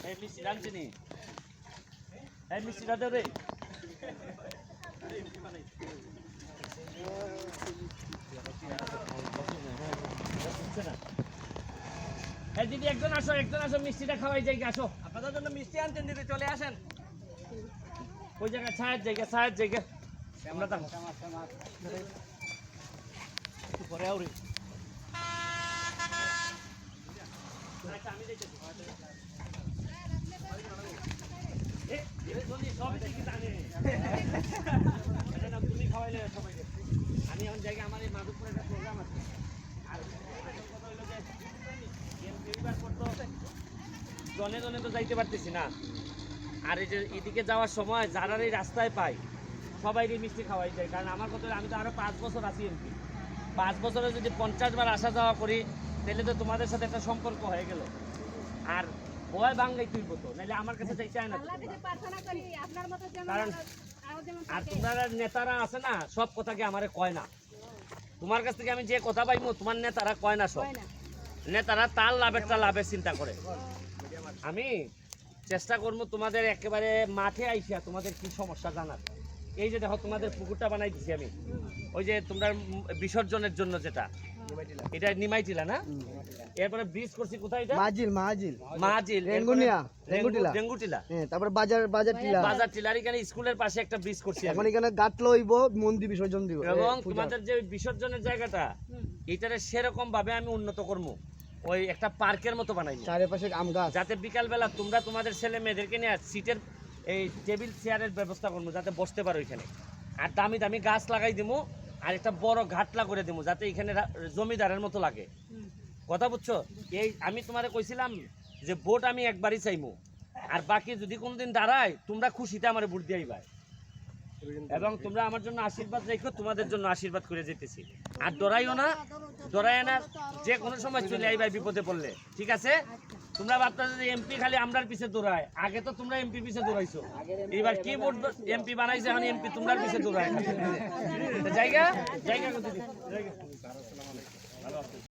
এই মিষ্টি রাখছি নি এই মিষ্টিটা দে রে এই দিদি একজন আসো মিষ্টিটা খাওয়াই যাই আসো আপনাদের জন্য মিষ্টি আনছেন দিদি, চলে আসেন। ওই জায়গায় ছায়ের জায়গা আমরা তো পরে আউরি আমি দেখতেছি তুমি খাওয়াইলে সবাইকে আমি এখন জায়গায় আমার এই মাধবপুরে একটা প্রোগ্রাম আছে আর কথা হইলো যে জনে জনে তো যাইতে পারতেছি না আর এই যে এদিকে যাওয়ার সময় যারা এই রাস্তায় পাই সবাই মিষ্টি খাওয়াই যায় কারণ আমার কথা আমি তো আরো 5 বছর আছি এমপি 5 বছরে যদি 50 বার আসা যাওয়া করি তাহলে তো তোমাদের সাথে একটা সম্পর্ক হয়ে গেল আর ভয় বাংলাই তুই বলতো নাহলে আমার কাছে যাই চায় না কারণ আর তোমরা নেতারা আছে না সব কথা কি আমারে কয় না তোমার কাছ থেকে আমি যে কথা পাইবো তোমার নেতারা কয় না সব নেতারা তার লাভের চিন্তা করে আমি চেষ্টা করবো তোমাদের একেবারে মাঠে আইসা তোমাদের কি সমস্যা জানার এই যে দেখো তোমাদের পুকুরটা বানাই দিছি আমি ওই যে তোমরা বিসর্জনের জন্য যেটা এটা নিমাইটিলা না এরপরে ব্রিজ করছি কোথায় এটা মাজিল রেঙ্গুটিলা তারপর বাজার টিলার এখানে স্কুলের পাশে একটা ব্রিজ করছি এখন এখানে গাট লইব মন্দির বিসর্জন দিব এবং তোমাদের যে বিসর্জনের জায়গাটা এটারে সেরকম ভাবে আমি উন্নত করবো ওই একটা পার্কের মতো বানাই চারিপাশে আম গাছ যাতে বিকাল বেলা তোমরা তোমাদের ছেলে মেয়েদেরকে নিয়ে সিটের এই টেবিল চেয়ারের ব্যবস্থা করবো যাতে বসতে পারো এখানে আর দামি দামি গাছ লাগাই দেবো আর একটা বড় ঘাটলা করে দেবো যাতে এখানে জমিদারের মতো লাগে কথা বুঝছো এই আমি তোমারে কইছিলাম যে ভোট আমি একবারই চাইবো আর বাকি যদি কোনোদিন দাঁড়ায় তোমরা খুশিতে আমার ভোট দিয়ে আইবা এবং তোমরা আমার জন্য আশীর্বাদ রেখো তোমাদের জন্য আশীর্বাদ করে যেতেছি আর ডরাইও না যে কোনো সময় চলে আইবা বিপদে পড়লে ঠিক আছে তোমরা ভাবতেছো যে এমপি খালি আমরার পিছে দৌড়ায় আগে তো তোমরা এমপি পিছে দৌড়াইছো এবার কি ভোট এমপি বানাইছে এখন এমপি তোমরার পিছে দৌড়ায় জায়গা